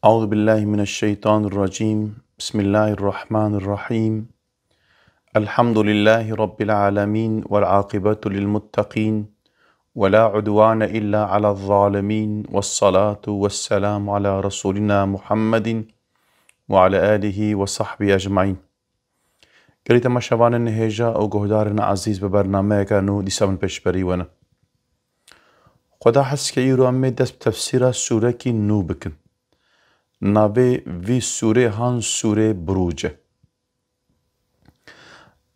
أعوذ بالله من الشيطان الرجيم. بسم الله الرحمن الرحيم. الحمد لله رب العالمين والعاقبة للمتقين ولا عدوان إلا على الظالمين والصلاة والسلام على رسولنا محمد وعلى آله وصحبه أجمعين. قريت ما شبان النهجة أو جهدارنا عزيز ببرنامج كانوا دي سامن بشبري وانا خدا حس كيرو أمي دس بتفسير سورة كي نو بكن ناوی وی سوره هان سوره بروجه.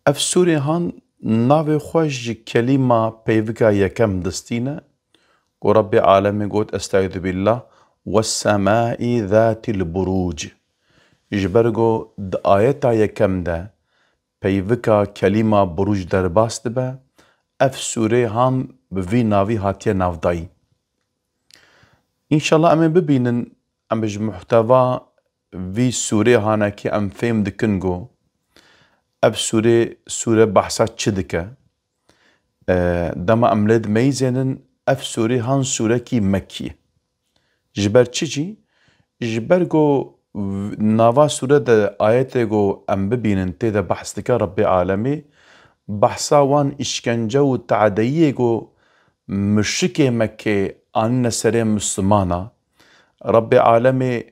اف سوره هان ناوی خوش کلمه پیوکا یکم دستینه و رب عالمی گوت استعیذ بالله والسماء ذات البروج. جبرگو د آیتا یکم ده پیوکا کلمه بروج در باست به اف سوره هان بوی ناوی هاتیه نافدایی. انشالله امی ببینن ام بج محتوا في سوره هانا كي ام فهم دكنجو اب سوره بحثات چدكه دما املد ميزنن اف سوره هان سوره كي مكي جبر چجي جبرگو ناوا سوره ده آياتيگو ام ببينن تيدا بحث دكا رب عالمي بحثا وان اشكنجه و تعدييگو مشركي مكي آن نسره مسلمانا رب عالمي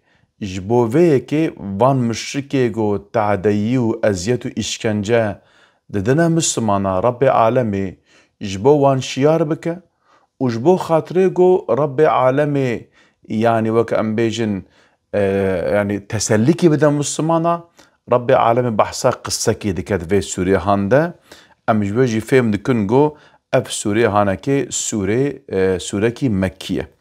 جبوه که وان مشرکه گو تعدیی و ازیت و اشکنجه ددنا مسلمانا رب عالمي جبو وان شیار بکه و جبو خاطره گو رب عالمي يعني وك ام بيجن يعني تسليكي بدا مسلمانا رب عالمي بحثا قصة كي دكات في سوريا هاندا ام جبوجي فهم دكن گو اف سوريا هانا كي سورة كي مكية.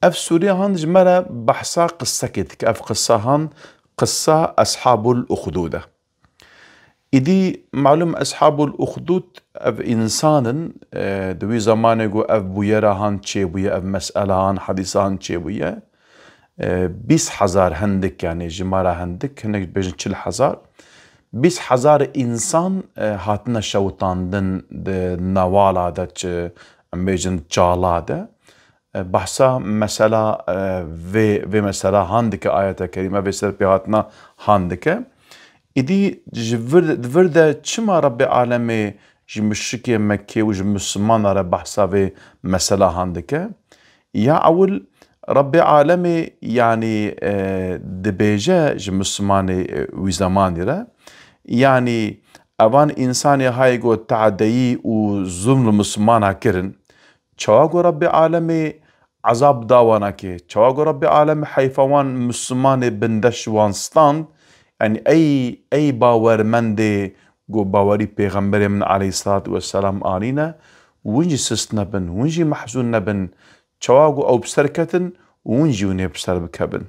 اف سوريا هان جمرة بحثا قصة كتك اف قصة هان قصة أصحاب الأخدود. إدي معلوم أصحاب الأخدود اف إنسان دوي زمانه اف بويرا هان چه بويا اف مسألة هان حديثة هان چه بويا 20,000 هندك يعني جمرة هندك هنك بيجن 40,000 20,000 إنسان هاتنا شوطاندن نوالا دا ام بيجن چالا دا بحثا مثلا في مثلا هاندك آيات كريمة في سر بيهاتنا هاندك إدي جفرد چما رب عالمي جمشكي مكي وجمسمان را بحثا في مثلا هاندك يا أول رب عالمي يعني دبيجة جمسماني وزماني را يعني أوان إنساني هايقو تعديي وظلم المسلمان كرن چواگو رب عالمي عذاب داوانا كي چواگو رب عالمي حيفوان مسلمان بندش وانستان يعني اي باورمند گو باوري پیغمبر من عليه الصلاة والسلام آلينا ونجي سست نبن ونجي محزون نبن چواگو او بسركتن ونجي وني بسر بكبن.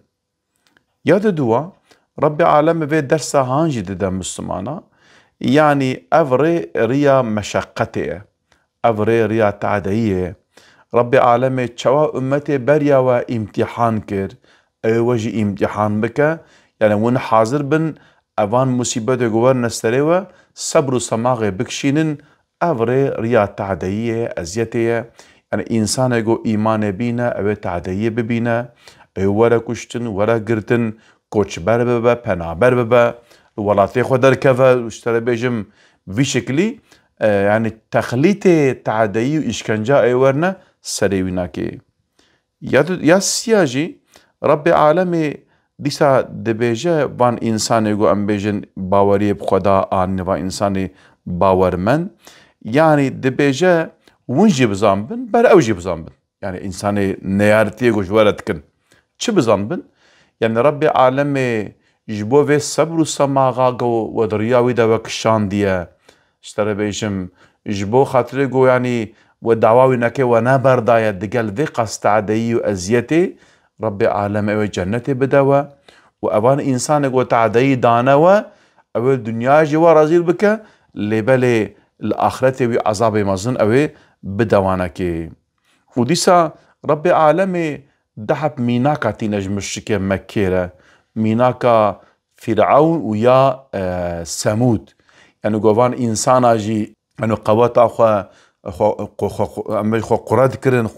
ياد دوا رب عالمي في درسا هانجي ددا مسلمانا يعني افري ريا مشقته افري ريا تعديه رب عالمي چوا امتي بريا و امتحان كر وجي امتحان بك يعني ون حاضر بن اوان مصيبت گوار نستريوه صبر و سماغ بكشينن افري ريا تعديه ازيتيه يعني انسان گو ايمان بينا او تعديه ببينا ورا كشتن ورا گرتن کوچبر ببا پنابر ببا ولاتي خو دركفه واشتري بيجم في شكلي يعني تخليط تعديه و اشكنجه ايورنا سريويناكي يا سياجي رب عالمي ديسا دبيجه وان انساني گو ام بيجن باوري بخدا آن و انساني باورمن يعني دبيجه ونجي بزنبن بر اوجي بزنبن يعني انساني نيارتي گو جوالتكن چه بزنبن يعني رب عالمي جبو في صبر و سماغا گو ودرياوي دا وكشان ديه اشترى بيجم جبو خاطري گو يعني ودعواوي نكي ونابر دايا دقال ذي قصد عدي وأزيتي رب عالم او جنتي بدوا وأبان إنسانك وتعدي دانوا او الدنيا جوا رزيل بك لبالي الآخرة وعذاب مزن او بدوانكي وديسا رب عالمي دحب ميناكا تينج مشركة مكيرة ميناكا فرعون ويا سمود يعني قوان إنسانا جي يعني قواتا خو قراد كرن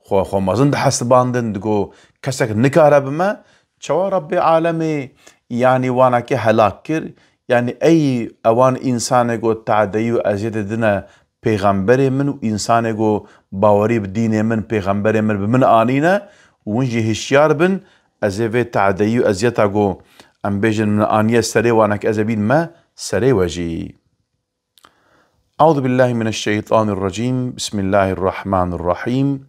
خو مازن حسباندن دغو كسك نكاره بما چوا رب عالمي يعني وانا كي هلاك كر يعني اي اوان انسان گو تعدي و ازيد دنا پیغمبر من و انسان گو باوري بدين من پیغمبر من بمن آنينا ونجي هشيار بن ازيد تعدي و ازيتا گو ام بيجن من آنية سري وانا كأزبين ما سري وجي. أعوذ بالله من الشيطان الرجيم. بسم الله الرحمن الرحيم.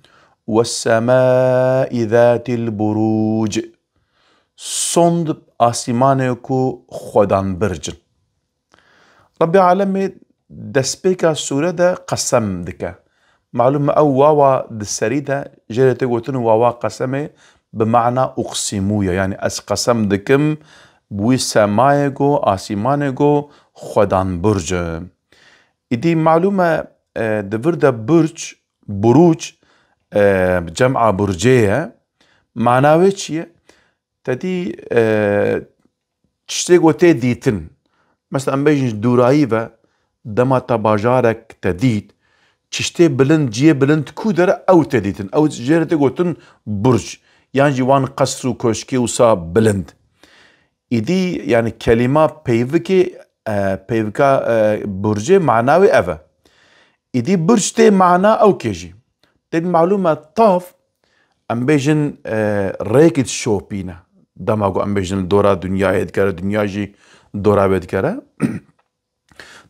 والسماء ذات البروج. صند آسمانه کو خودان برجن. رب العالمين دسبيكا سورة دا قسم دكا. معلومة او واوا دسريدا جريته قوتن واوا قسمه بمعنى اقسمويا يعني اس قسم دكم بوي سمايه کو آسمانه کو خودان برجن. إدي معلومة دفردا برج بروج جمع برجية معناوه چيه؟ تدي تشتي قوتي ديتن مثلا بيجن دورایی و دما تباجارك تديت تشتي بلند جيه بلند كودر او تديتن او جيرتي قوتن برج يعني جوان قصر و كوشكي وصا بلند. إدي يعني كلمة بيفكي بيفكا برجي معناوي أفا. إدي برج تي معنا أو كيجي تدي معلومة طاف أم بيجن ريكت شوبينا دماغو أم بيجن دورا دنيا يدكارا دنيا جي دورا بيدكارا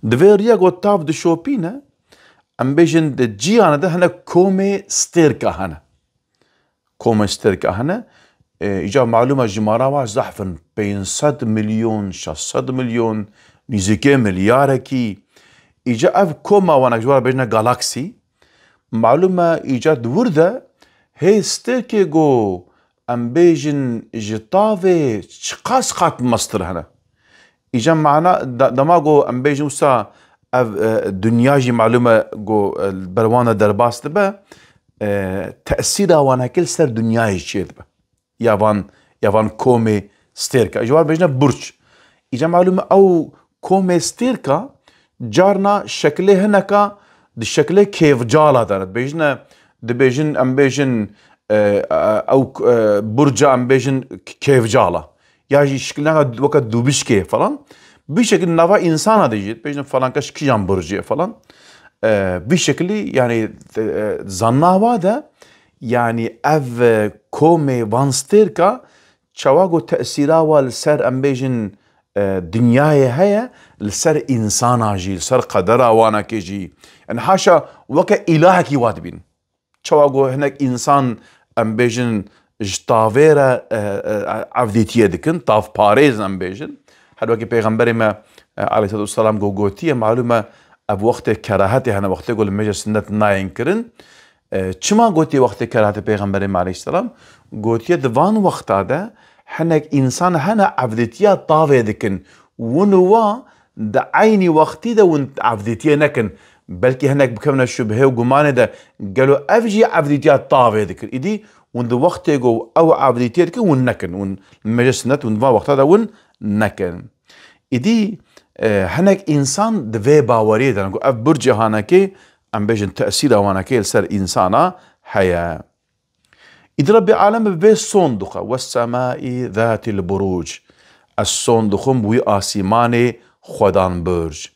دفيريا غو طاف دي شوبينا أم بيجن دي جيانا ده هنا كومي ستيركا هنا كومي ستيركا هنا إجا معلومة جماراوا زحفن بين 100 مليون 600 مليون نيزيكي ملياركي إجا أف كوما وانا جوارا بيجنا غالاكسي معلومة إيجاد وردة هي ستيركي جو أم بيجن جطافي شقاس قات مصدر هنا إجا معنا دماغو أم بيجن وسا دنياجي معلومة جو البروانا درباس دبا تأثيرها وانا كل سر دنياجي شيء دبا يافان كومي ستيركا جوار بيجنا برج إجا معلومة أو كومي ستيركا جارنا شكله هناكا دي شكله كيف جالا دارت بيجنا دي بيجن ام بيجن او برجا ام بيجن كيف جالا يعني شكلها وقت دوبش كيف فلان بشكل نفا انسان ديجيت بيجن فلان كاش كيان برجي فلان بشكل يعني زناوا ده يعني اف كومي فانستيركا تشواغو تأثيرا والسر ام بيجن دنياي هيا لسر انسانا جي لسر قدرا وانا كي جي يعني حاشا وكا إلهك يوادبين تشواغو هناك انسان ام بيجن جتافيرا عفديتيه دكن طاف باريز ام بيجن هاد وكي پیغمبر ما عليه الصلاة والسلام قو قوتيه معلومة اب وقت كراهتي هنا وقت يقول مجا سنة ناين كرن چما قوتي وقت كراهتي پیغمبر ما عليه السلام قوتيه دوان وقت هذا هناك انسان هنا عفديتيه طافي دكن ونوا دا عيني وقتي دا ونت عفديتيه نكن بلكي هناك بكمنا الشبهه وقمانه دا قالوا افجي عفديتيه طافي دكن إدي وند وقت يقو او عفديتيه دكن ونكن ون المجسنات وند وقت هذا ون نكن إدي هناك انسان دفي باوريه دا نقول اف برج هاناكي ام بيجن تأثير هاناكي لسر انسانا حياه. إذا رب العالم ببي صندوق والسماء ذات البروج الصندوق بوي آسماني خودان برج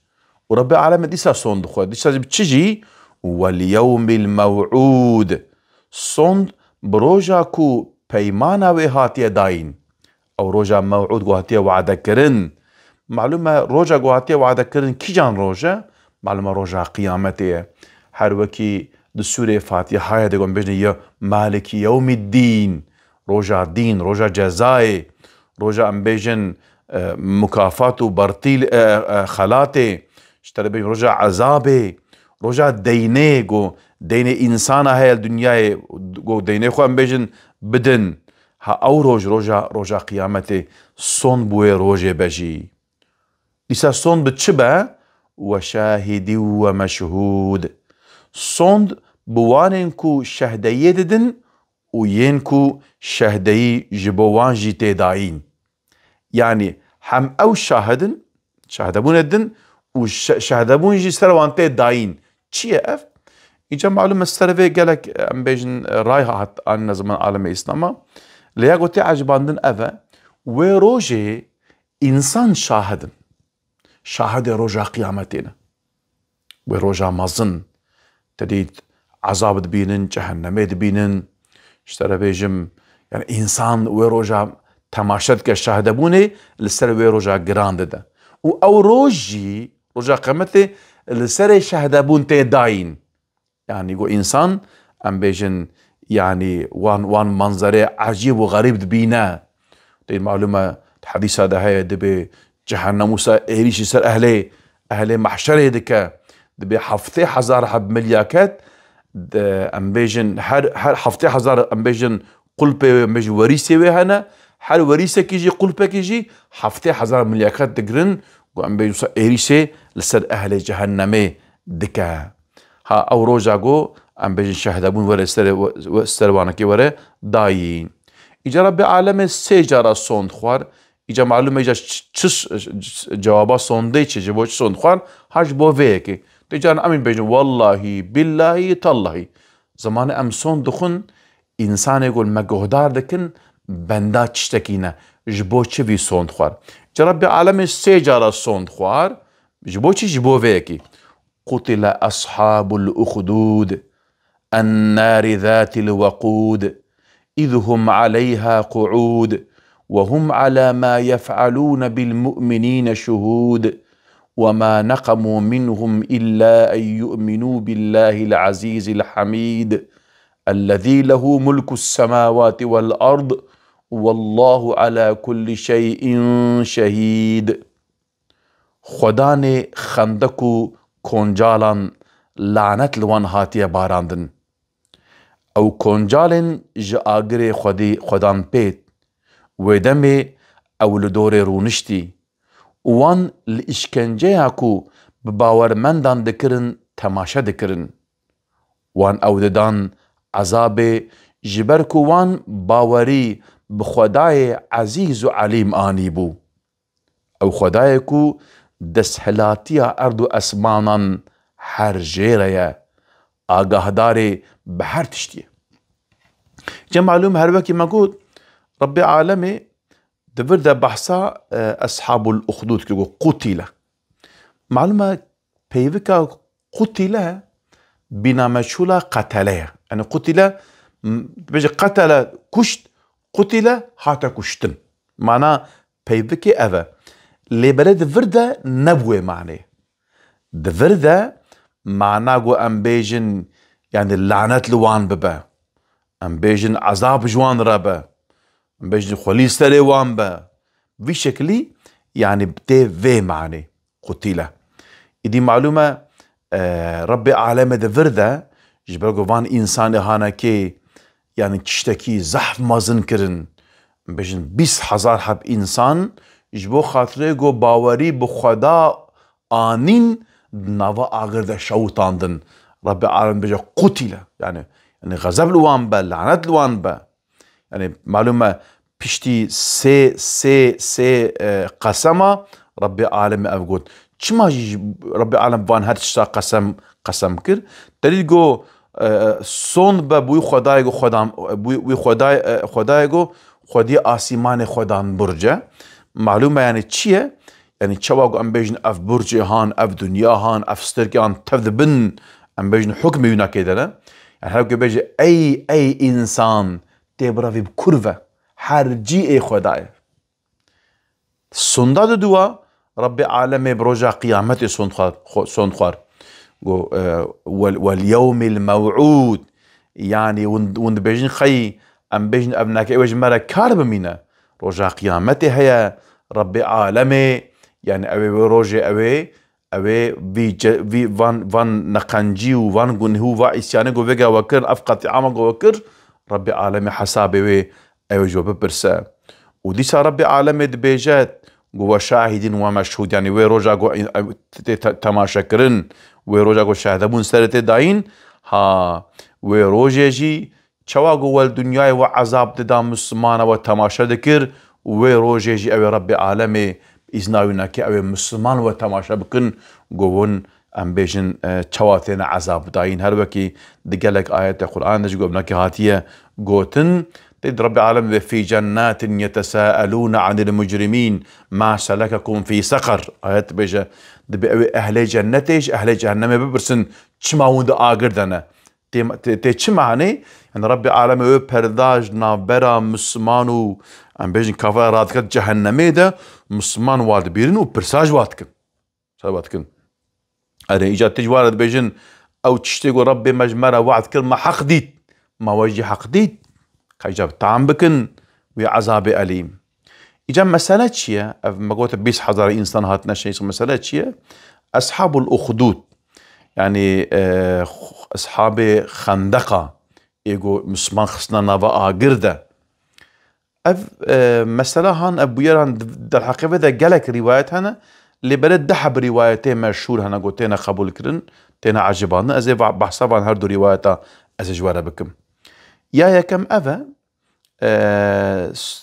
ورب العالم ديسا صندوق ديسا بتشجي واليوم الموعود صند بروجا كو بيمانا وهاتي داين او روجا موعود وهاتي وعدا كرن معلومة روجا وهاتي وعدا كرن كي جان روجا معلومة روجا قيامتي هر وكي دسورة فاتحة هاي دقون بجنة يا مالك يوم الدين روجا دين روجا جزائي روجا ام بيجن مكافات وبرتيل خلاتي اشتري بيجن روجا عذابي روجا ديني جو ديني انسانا هاي الدنيا جو ديني خو ام بيجن بدن ها او روجا قيامتي صن بوي روجي بجي لسا صن بتشبه وشاهد ومشهود صند بوانين كو شهدايي ددن وين كو شهدايي جبوان جي تداين يعني هم او شاهدبون ددن وشهدبون جي سروان تداين چيه اف اجا معلومة السرفي قالك ام بيجن رايها حتى ان زمان عالم اسلاما لیا گوتی عجباندن اوه و روژه انسان شاهدن شاهد روژا قیامتینه و روژا مزن تدید عذاب دبینن جهنمه دبینن اشترى بيجم يعني انسان و روژا تماشد که شاهده بونه لسر و روژا گرانده ده و او روژی روژا قیامته لسر شاهده بون ته داين يعني جو انسان ام بيجن يعني وان منظره عجيب وغريب دبينا دي معلومه الحديث هذا هي دبي جهنم موسى ايريش سر اهل محشره دكا دبي حفظي حزار حب ملياكات ام بيجن هر حفظي حزار ام بيجن قلبه مش وريسه وهنا هر وريسه كيجي قلبه كيجي حفظي حزار ملياكات دقرن وام بيجن ايريسه لسر اهل جهنم دكا ها او روجا جو ام بيجن شهدابون ورا استروانكي ورا داين اجا رب عالم سه جارا سوند خوار اجا معلومه اجا چس جوابا سونده چه جواب سوند خوار هاش بو ويكي تجان امين بيجن والله بالله تالله زمان ام سوند دخن انسان يقول مگهدار دكن بندا تشتكينا جبو چه في سوند خوار اجا رب عالم سه جارا سوند خوار جبو چه جبو ويكي قتل أصحاب الأخدود النار ذات الوقود إذ هم عليها قعود وهم على ما يفعلون بالمؤمنين شهود وما نقموا منهم إلا أن يؤمنوا بالله العزيز الحميد الذي له ملك السماوات والأرض والله على كل شيء شهيد خدان خندكو کنجالان لعنت لوان هاتیه باراندن او کنجالن جا آگر خودان پیت و دم او لدور رونشتی وان لاشکنجه اکو بباورمندان دکرن تماشا دکرن وان او ددان عذاب جبرکو وان باوری بخدای عزیز و علیم آنی بو او خدای کو دسهلاتيا أرض أسمانا هر جيريا آگاهداري بهر تشتيه جا معلوم هر وكي ما قود ربي عالمي دفردا بحثا أصحاب الأخدود كيقول قتيلة معلومة بيفكا قتيلة بنا مشهولة قتلية يعني قتيلة بيجي قتل كشت قتيلة حتى كشتن معناه بيفكي أذا لبلا دفردا نبوه معناه دفردا معناه جو ام بيجن يعني اللعنات لوان ببا ام بيجن عذاب جوان ربا ام بيجن خليص تري وان با في شكلي يعني بتي في معناه قتيلة دي معلومة ربي عالم دفردا جبرجو فان انسان هانا كي يعني تشتكي زحف مازن كرن ام بيجن 20,000 حب انسان جبو خاطره گو باوری بخدا آنین نوا آگر ده شوطاندن رب العالمین بجا قتیله يعني غضب لوان با لعنت لوان با يعني معلومه پشتی سه قسمه رب العالمین افگود چما رب العالمین وان هر تشتا قسم کر دلیل گو سون با بوی خدای گو بوی خدای گو خودی آسیمان خدان برجه معلومه يعني چیه؟ يعني چواقو ام بيجن اف برجي هان اف دنيا هان اف ستركي هان تفذبن ام بيجن حكم يونا كيدنا يعني هلوكي بيجي اي انسان تبرا في بكرفة حرجي اي خداي سنداد دوا ربي عالمي بروجا قيامتي سندخار واليوم الموعود يعني وند بيجن خي ام بيجن ابناك اي وجه مرة كارب مينا روجا قيامتي هيا ربي عالمي يعني اوي روجي اوي في فان نقنجي وفان هو فا اسيانه جو فيغا وكر افقط عام جو وكر ربي عالمي حسابي وي اوي جو ببرسا ودي صار ربي عالمي دبيجات جو شاهدين ومشهود يعني وي روجا جو تماشا كرن وي روجا جو شاهدبون سرت داين ها وي روجي جي چوا جو الدنيا وعذاب ددا مسلمان وتماشا دكر وي روجي جي اوي ربي عالمي إذناونا كي أوي مسلمان وتماشا بكن قوون أم بيجن چواتين عذاب داين هر وكي دقالك آيات القرآن دج قوبنا كي هاتية قوتن رب العالمين في جنات يتساءلون عن المجرمين ما سلككم في سقر. آيات بيجا دبي أهل جنتش أهل جهنم ببرسن تشمعون آقردنا تي تشمعني يعني رب العالمين برداج نابرا مسمانو عم بيجن كافا رادكت جهنمي ده مسمان واد بيرن وبرساج واتكن أنا إجا تجوارد بيجن أو تشتغل ربي مجمرة وعد كلمة حقديت ما وجه حقديت كيجاب طعم بكن وعذاب أليم. إجا مسألة شيء ما قلت بيس حضر إنسان هاتنا شيء مسألة شيء أصحاب الأخدود يعني أصحاب خندقة يقول مسمان خصنا نبقى قردة مسألة هان أبو يران در حقيقة ده جالك روايات هنا اللي بلد دحب روايتين مشهور هنا قلتين قبول كرن تينا عجبانا أزي بحسابان هردو رواياتا أزي جوارا بكم يا كم أفا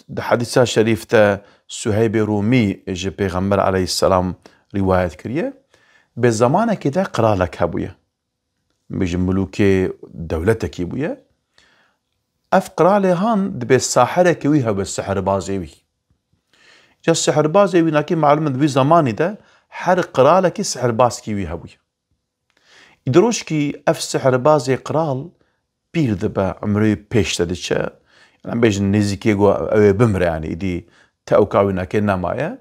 ده حديثة شريفة سهيب رومي إجي بيغمبر عليه السلام رواية كريه بزمانه كده قرأ لك هبويا بيجي ملوكي دولتك يبويا أفقرأ لهان دبي الساحرة كويها بالسحر بازيوي جا السحر بازيوي لكن معلومة دبي زماني ده حر قرأ لك السحر باز كويها هبويا يدروش كي أف السحر بازي قرال بير دبا عمري بيش تدتشا يعني بيجي نزيكي أو بمر يعني إدي تأوكاوينا كنا معايا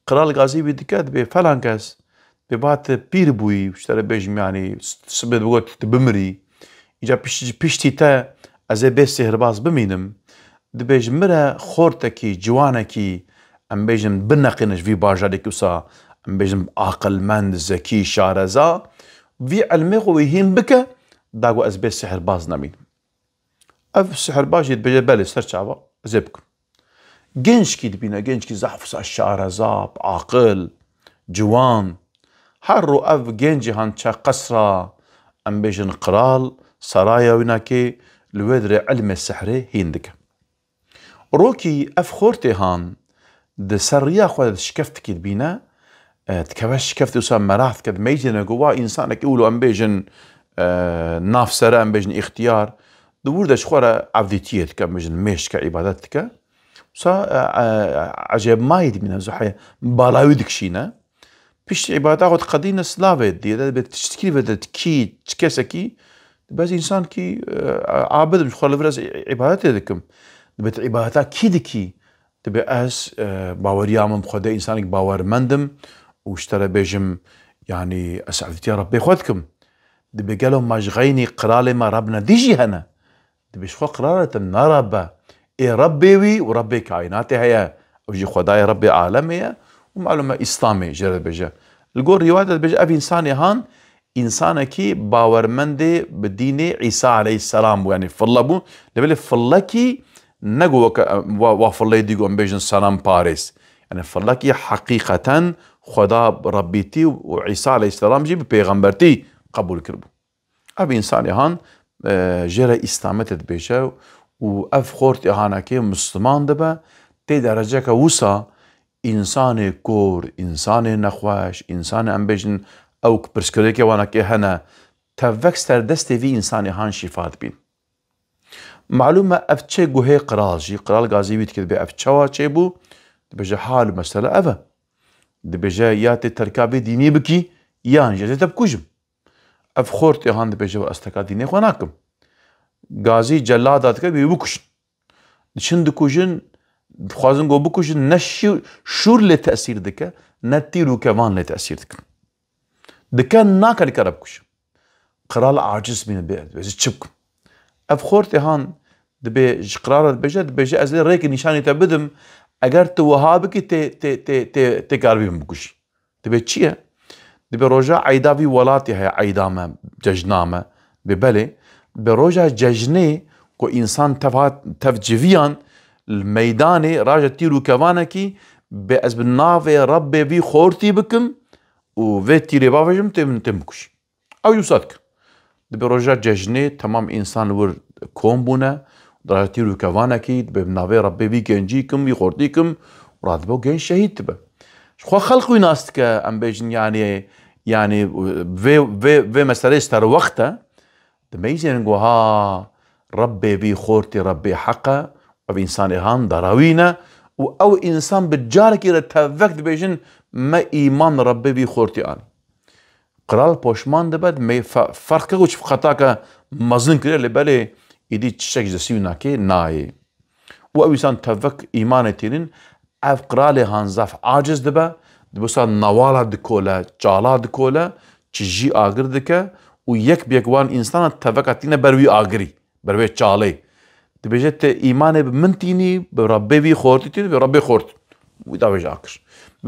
قرال غازي بيدكات بفلانكاس ببعت بير بوي وشتري بيجي يعني سبب وقت بمري إجا بيشتي تا أزي بيس سحر باز بمينم دبيج مرا خورتكي جوانكي أم بيجن بنقنش في باجارك وسا أم بيجن عقل من ذكي شارزا في علمي ويهين بك داغو أز بيس سحر باز نمين أف السحر باز يتبجي بالي سرچابا زبكم جنش كي دبينا جنش كي زحفص الشارزا عاقل جوان حرو أف جنجي هانشا قصرا أم بيجن قرال سرايا ويناكي الودر علم السحر هيندك روكي أف خورتي هان ده سريا خواد شكفتك بينا تكبش شكفت وسام مراث كد ميجن جوا إنسانك يقولوا أم بيجن ناف سرا أم بيجن اختيار دور ده شخورة عبديتيت كم بيجن ميش كعبادتك سا عجب ما يدي من زحية بالاودك شينا بيش عبادات قدينا سلافة دي ده بتشتكي بدأ تكي تكسكي بس إنسان كي عابد مش خالف راس عبادات ذكم بت عبادات كيدكي تبي أس باوريا من بخدا إنسانك باور مندم واشترى بيجم يعني أسعدت يا ربي خدكم دبي قالوا ماجغيني قرالي ما ربنا ديجي هنا دبي شو قرارة نربا إيه ربي وي وربي كائناتي هيا وجي خداي ربي عالمي ومعلومة إسلامي جرد بيجا القول رواية بيجا أبي إنساني هان إنسانكي باورمندي بدين عيسى عليه السلام يعني فلبو لبلي فلكي نجو وفلي ديجو أمبيجن سلام باريس يعني فلكي حقيقة خدا ربيتي وعيسى عليه السلام جيب بيغمبرتي قبول كربو أبي إنساني هان جرى إسلامت بيجا وأف خورتي هانكي مسلمان دبا تي درجة وسا إنسان كور إنسان نخواش إنسان أمبيجن أو برسكريكي وانا كي هنا تفكستر دستي في إنساني هان شفات بين معلومة أفتشي قوهي قرالجي قرال غازي بيت كده بأفتشوا تشيبو دبجا حال مسألة أفا دبجا ياتي تركابي ديني بكي يان جاتي تبكوجم أفخورتي هان دبجا أستكا ديني خواناكم غازي جلادات كده بيبكوشن شند كوجن خوازن قو بكوشن نشور شور لتأثير دكا نتيرو كمان لتأثير دكا دكان ناكل كربكش قرال عاجز من البيت بس تشبكم أفخورتي هان دبي قرار بيجا أزلي ريك نشاني تبدم أجر توهابك ت كاربي بكش دبي تشيا دبي رجع عيدافي ولاتي هي عيدامة ججنامة ببلي برجع ججني كو إنسان تفجفيان الميداني راجع تيرو كوانكي بأزب النافي ربي بي خورتي بكم وفيتي ربافجم تمكش أو يوساتك دبي رجع ججني تمام إنسان ور كومبونا دراتيرو كوانكي بنافي ربي بي جنجيكم يخورتيكم وراتبو جن شهيد تبا شخوا خلقوا ناستك أم بيجن يعني في مسألة استر وقتها دميزين نقول ها ربي بي خورتي ربي حقا اف انسان هان دراوينا او انسان بجارك الى تفكت بيجن ما ايمان ربي بي خورتي ان قرال بوشمان دبد ما فرق وش خطاك مزن كده اللي بالي يدي تشك جسيونا كي ناي او انسان تفك ايمان تيرين اف قرال هانزاف عاجز دبا دبسا نوالا دكولا جالا دكولا تجي اغر دكا ويك بيكوان انسان تفكتينا بروي اغري بروي جالي دبجت ايمان بمنتيني بربي بي خورتي تيري بربي خورت ودا بجاكر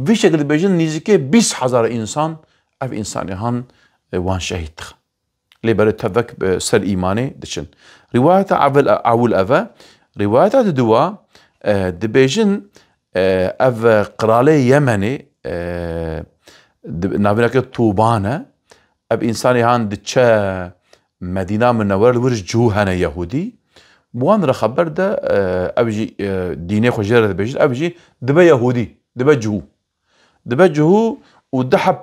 في شكل بيجن نيزكي 20,000 انسان اف انسان هان وان شهيد لي بري تفك بسر ايماني دشن روايه عول افا روايه دوا دبيجن اف قرالي يمني نابنك طوبانه اف انسان هان دتشا مدينه منوره الورج جوهنا يهودي بوان را خبر ده ابجي ديني خجيره دبيجن ابجي دبا يهودي دبا جهو ودحب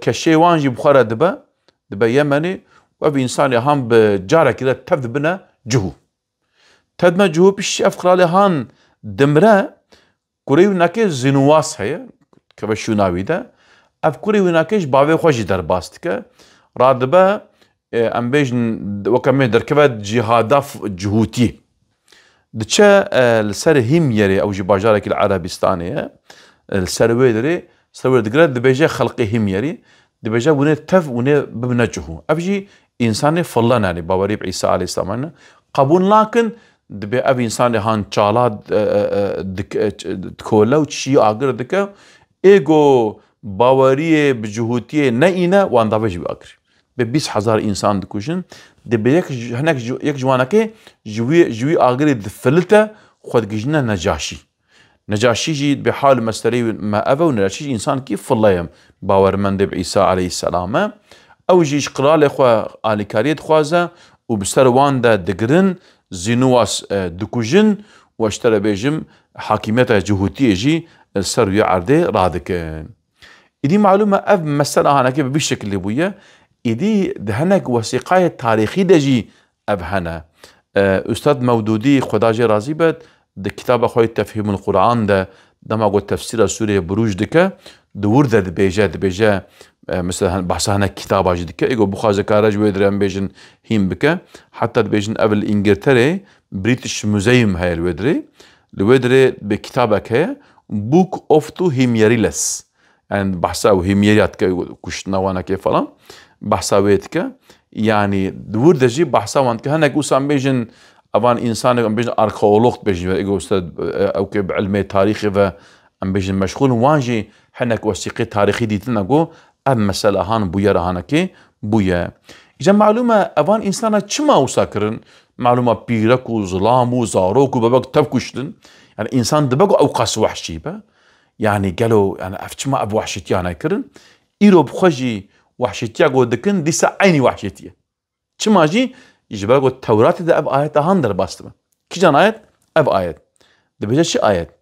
كشيوان جي بخارا دبا يمني وابي انسان هان بجاره كده تفذ بنا جهو تدما جهو بش افقرالي هان دمرا كوري وناكي زينواس هي كبشو ناوي ده اف كوري وناكيش باوي خوشي در باستك رادبا ام بيجن وكمي دركبت جهاداف جهوتي دتشا السر هيميري او جي باجارك العربستانيه السرويدري سرويد دقرا دبيجا خلقي هيميري دبيجا ونه تف ونه ببنجهو ابجي انساني فلان يعني باوري بعيسى عليه السلام قبول لكن دبي اب انسان هان چالاد دكولا وشي اگر دكا ايجو باوري بجهوتيه نينا وان دبيجي باكر ب 20,000 انسان دكوشن دبيك هناك يك جوانكي جوي اگر دفلته خود جنا نجاشي جي بحال مستري ما افا ونجاشي انسان كيف فلايم باور من بعيسى عليه السلام او جيش قرال اخوا اليكاريت خوازا وبسر واندا دقرن زينواس دكوجن واشترى بيجم حاكمية جهوتية جي السر يعرضي رادك إدي معلومة اف مسألة هنا كيف بالشكل اللي بويا إدي دهنك وثيقاية تاريخي دجي اف هنا استاذ مودودي خداجي رازي بد ده كتاب خوي تفهيم القرآن ده ما قلت تفسير سورة بروج دكا دور ده دبيجا مثلا بحث هنا كتاب اجي دكا يقول بخازة كارج ويدري بيجن هيم بكا حتى بيجن قبل انجلترا بريتش موزيوم هاي الويدري بكتابك هي بوك اوف تو هيميريلس يعني بحث او هيميريات كشنا وانا كيف فلان بحثاويتك يعني دور ده جي بحثا وانك هنا قوسان بيجن أبان إنسان أم بيجن أركيولوج بيجن إيجو أستاذ أو كيب علمي تاريخي فأم بيجن مشغول واجي حنك وثيقة تاريخي دي تنقو أم مسألة هان بويا رهانكي بويا إذا معلومة أبان إنسان شما وساكرن معلومة بيرك وظلام وزاروك وبابك تبكشتن يعني إنسان دبقو أو قاس وحشي با يعني قالوا يعني أفتشما أب وحشتي أنا كرن إيرو بخجي وحشتي أقول دكن ديسا عيني وحشتي شما جي يجبرقو التوراة ده اب آيات هاندر باستما كي جان آيات اب آيات دبيجا شي آيات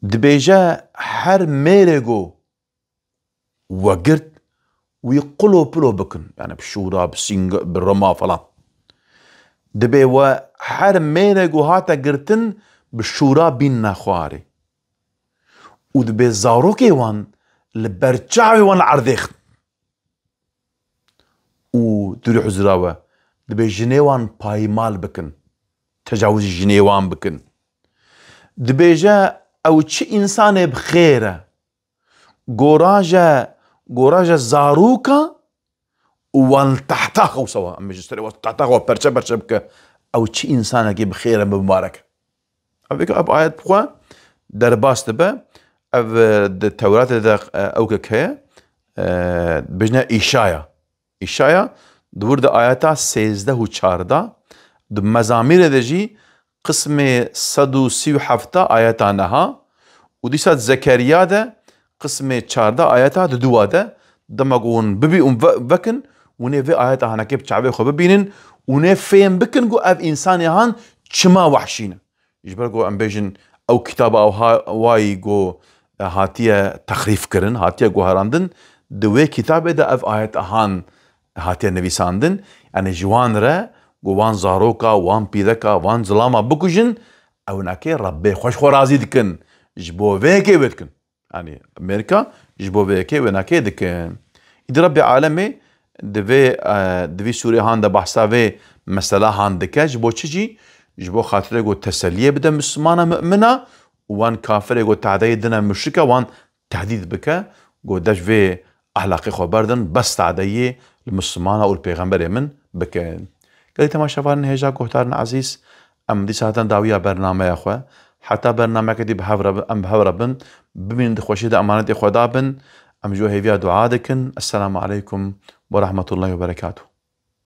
دبيجا هر ميريغو وقرت ويقلو بلو بكن يعني بالشورى بالسينغ بالرما فلان دبي وهر ميريغو هاتا قرتن بالشورى بينا خواري ودبي زاروكي وان لبرجعوي وان عرضيخ ودوري حزراوه دبي جنيوان بايمال بكن تجاوز جنيوان بكن دبيجا او تشي انسان بخيره غوراجا زاروكا وان تحتاخ سوا ماجستير تحتاخ برشا او تشي انسان كي بخيره مبارك افيك اب ايات بخوا درباس تبا اف التوراة دا او كه بجنا ايشايا دور ده آياتا 13 و 14 ده مزامير ده جي قسم 137 آياتا نها و دي سات زكريا ده قسم 14 آياتا ده دوا ده مقون ببي بكن ونه في آياتا هنا كيب شعبي خو ببينن ونه فين بكن جو اف انساني هان چما وحشين يجبر جو ام بيجن او كتاب او واي جو هاتيه تخريف كرن هاتيه جو هراندن دوي كتاب ده اف آياتا هان هاتيه نویساندن يعني جوان را وان زاروكا وان بيدكا وان زلاما بكوجن او ناكي ربي خوش خو رازي دكن جبو فيكي بدكن يعني امريكا جبو فيكي وناكي دكن يدي ربي عالمي دفي سوريا هاندا بحثا في مسألة هاندكا جبو تشجي جبو خاطر يقول تسليه بدا مسلمانة مؤمنة وان كافر يقول تعدي دنا مشركة وان تهديد بك قول داش في أخلاقي خو بردن بس تعدي المسلمانة والبيغمبر من بك قلت ما شافان هجا قهتارنا عزيز ام دي ساعتان داوية برنامج يا أخوة حتى برنامج كدي بهوربن بمن دخوشي دا أمانة إخوة دابن ام جو هيفيا دعاء دكن السلام عليكم ورحمة الله وبركاته.